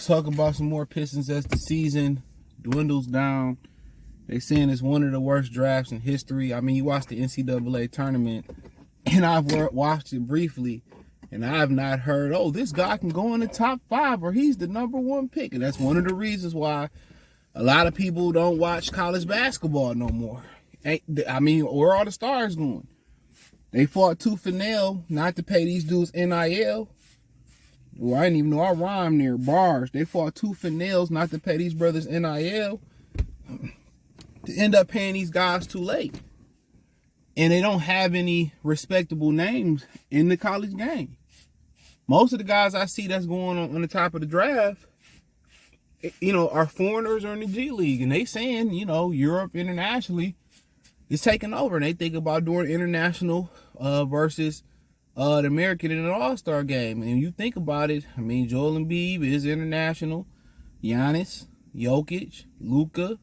Let's talk about some more Pistons as the season dwindles down. They saying it's one of the worst drafts in history. I mean, you watched the NCAA tournament, and I've watched it briefly, and I have not heard, oh, this guy can go in the top 5 or he's the number 1 pick. And that's one of the reasons why a lot of people don't watch college basketball no more. I mean, where are the stars going? They fought tooth and nail not to pay these dudes NIL. Well, I didn't even know I rhymed there. Bars. They fought tooth and nails not to pay these brothers NIL. To end up paying these guys too late. And they don't have any respectable names in the college game. Most of the guys I see that's going on the top of the draft, are foreigners or in the G League. And they saying, Europe internationally is taking over. And they think about doing international versus the American in an All-Star game. And you think about it, I mean, Joel Embiid is international. Giannis, Jokic, Luka,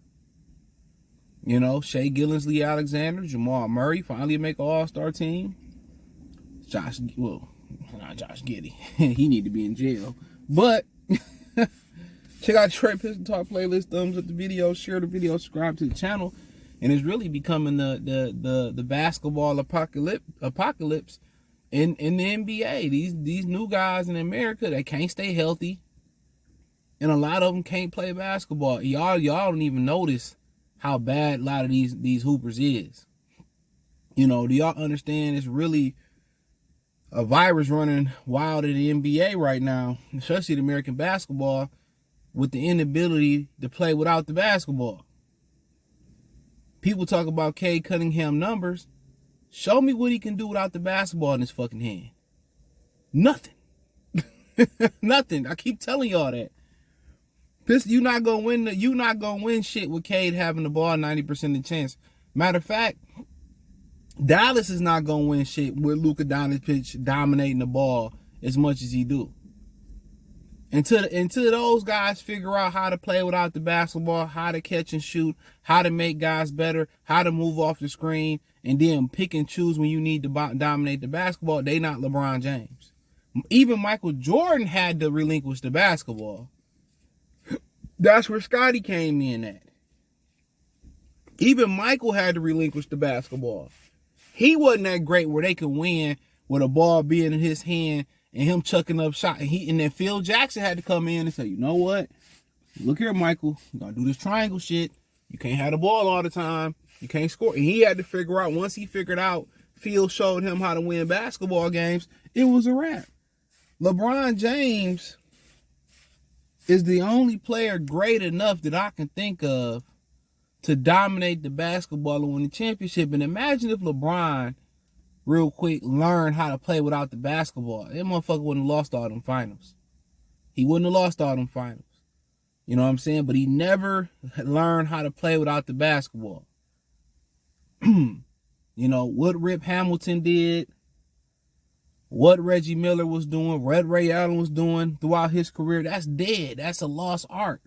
Shea Gilgeous Alexander, Jamal Murray finally make an All-Star team. Not Josh Giddey. He need to be in jail. But check out Detroit Pistons Talk playlist. Thumbs up the video, share the video, subscribe to the channel. And it's really becoming the basketball apocalypse in the NBA. These new guys in America, they can't stay healthy. And a lot of them can't play basketball. Y'all don't even notice how bad a lot of these hoopers is. Do y'all understand it's really a virus running wild in the NBA right now, especially the American basketball, with the inability to play without the basketball. People talk about Cade Cunningham numbers. Show me what he can do without the basketball in his fucking hand. Nothing. Nothing. I keep telling y'all that. You're not gonna win shit with Cade having the ball 90% of the chance. Matter of fact, Dallas is not gonna win shit with Luka Doncic dominating the ball as much as he do. Until those guys figure out how to play without the basketball, how to catch and shoot, how to make guys better, how to move off the screen, and then pick and choose when you need to dominate the basketball, they not LeBron James. Even Michael Jordan had to relinquish the basketball. That's where Scottie came in at. Even Michael had to relinquish the basketball. He wasn't that great where they could win with a ball being in his hand and him chucking up shot. And then Phil Jackson had to come in and say, you know what? Look here, Michael. You're going to do this triangle shit. You can't have the ball all the time. You can't score. And he had to figure out, once he figured out, Phil showed him how to win basketball games, it was a wrap. LeBron James is the only player great enough that I can think of to dominate the basketball and win the championship. And imagine if LeBron, real quick, learned how to play without the basketball. That motherfucker wouldn't have lost all them finals. He wouldn't have lost all them finals. You know what I'm saying? But he never learned how to play without the basketball. What Rip Hamilton did, what Reggie Miller was doing, what Ray Allen was doing throughout his career, that's dead. That's a lost art.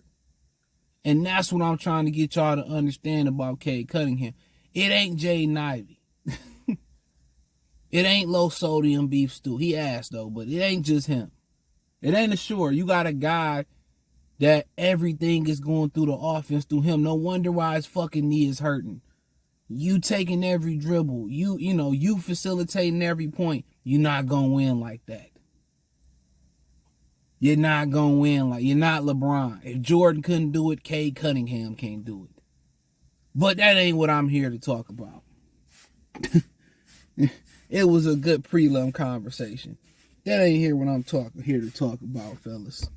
And that's what I'm trying to get y'all to understand about Cade Cunningham. It ain't Jaden Ivey. It ain't low sodium beef stew. He asked though, but it ain't just him. It ain't a sure. You got a guy that everything is going through the offense through him. No wonder why his fucking knee is hurting. You taking every dribble. You facilitating every point. You're not going to win like that. You're not going to win you're not LeBron. If Jordan couldn't do it, Cade Cunningham can't do it. But that ain't what I'm here to talk about. It was a good prelim conversation. That ain't here what I'm here to talk about, fellas.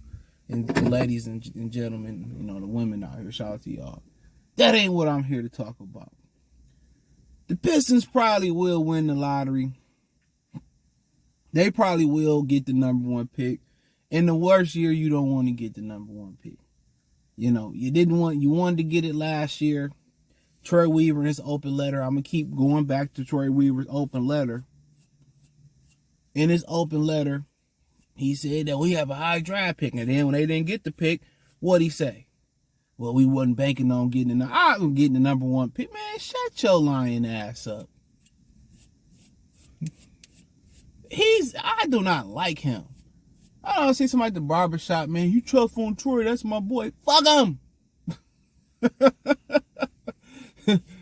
And ladies and gentlemen, the women out here, shout out to y'all. That ain't what I'm here to talk about. The Pistons probably will win the lottery. They probably will get the number 1 pick. In the worst year, you don't want to get the number 1 pick. You wanted to get it last year. Troy Weaver in his open letter. I'm going to keep going back to Troy Weaver's open letter. In his open letter, he said that we have a high draft pick. And then when they didn't get the pick, what'd he say? Well, we wasn't banking on getting the number 1 pick. Man, shut your lying ass up. I do not like him. I don't see somebody at the barbershop, man. You tough on Troy, that's my boy. Fuck him.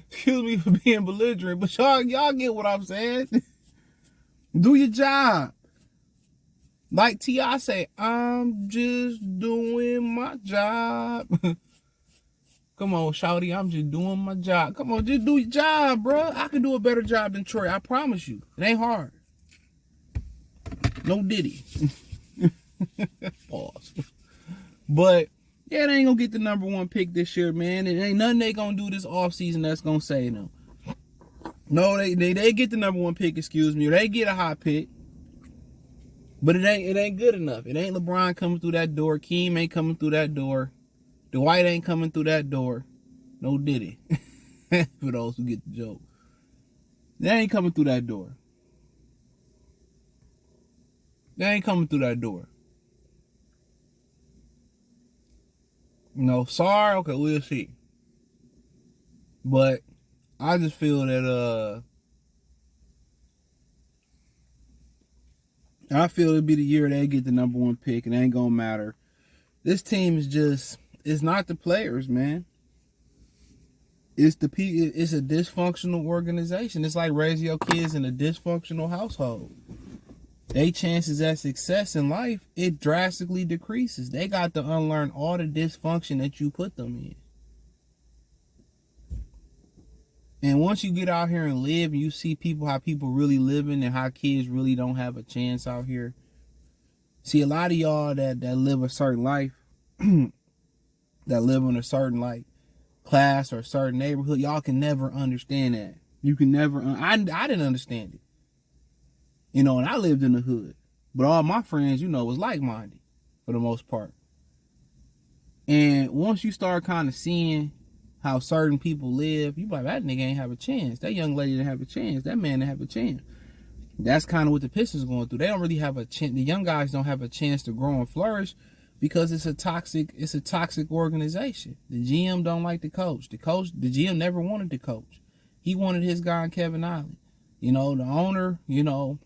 Excuse me for being belligerent, but y'all get what I'm saying. Do your job. Like T.I. say, I'm just doing my job. Come on, shawty, I'm just doing my job. Come on, just do your job, bro. I can do a better job than Troy. I promise you. It ain't hard. No diddy. Pause. But yeah, they ain't gonna get the #1 pick this year, man. It ain't nothing they gonna do this offseason that's gonna say no. No, they get the #1 pick, excuse me, or they get a high pick. But it ain't good enough. It ain't LeBron coming through that door. Keem ain't coming through that door. Dwight ain't coming through that door. No diddy. For those who get the joke. They ain't coming through that door. They ain't coming through that door. No, sorry, okay, we'll see. But I just feel that I feel it'll be the year they get the #1 pick, and it ain't gonna matter. This team is just, it's not the players, man. It's the people. It's a dysfunctional organization. It's like raising your kids in a dysfunctional household. Their chances at success in life, it drastically decreases. They got to unlearn all the dysfunction that you put them in. And once you get out here and live and you see how people really living and how kids really don't have a chance out here. See, a lot of y'all that live a certain life, that live in a certain like class or a certain neighborhood, y'all can never understand that. You can never, I didn't understand it. You know, and I lived in the hood. But all my friends, you know, was like-minded for the most part. And once you start kind of seeing how certain people live, you be like, that nigga ain't have a chance. That young lady didn't have a chance. That man didn't have a chance. That's kind of what the Pistons going through. They don't really have a chance. The young guys don't have a chance to grow and flourish because it's a toxic organization. The GM don't like the coach. The GM never wanted to coach. He wanted his guy, Kevin Ollie. You know, the owner, you know,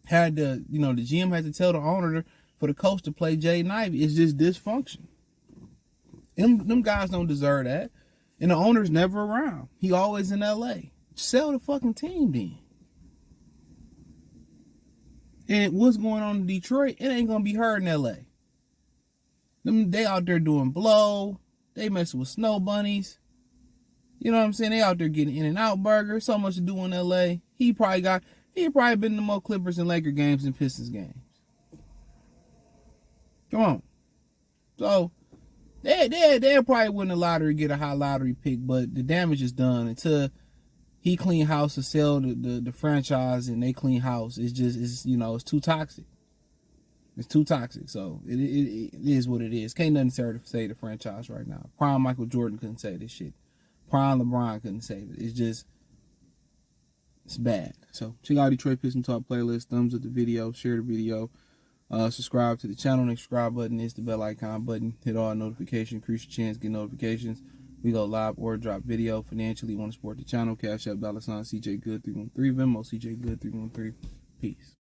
had to, you know, the GM had to tell the owner for the coach to play Jaden Ivey. It's just dysfunction. Them guys don't deserve that. And the owner's never around. He always in LA. Sell the fucking team then. And what's going on in Detroit, it ain't gonna be heard in LA. They out there doing blow. They messing with snow bunnies. You know what I'm saying? They out there getting In-N-Out burger. So much to do in LA. He probably been to more Clippers and Laker games than Pistons games. Come on. So they'll probably win the lottery, get a high lottery pick, but the damage is done until he clean house to sell the franchise and they clean house. It's you know, it's too toxic. It's too toxic. So it is what it is. Can't nothing say the franchise right now. Prime Michael Jordan couldn't say this shit. Prime LeBron couldn't say it. It's bad. So check out Detroit Pistons Talk playlist. Thumbs up the video. Share the video. Subscribe to the channel. The subscribe button is the bell icon button. Hit all notifications. Increase your chance. Get notifications. We go live or drop video. Financially want to support the channel. Cash App $CJ Good 313. Venmo CJ Good 313. Peace.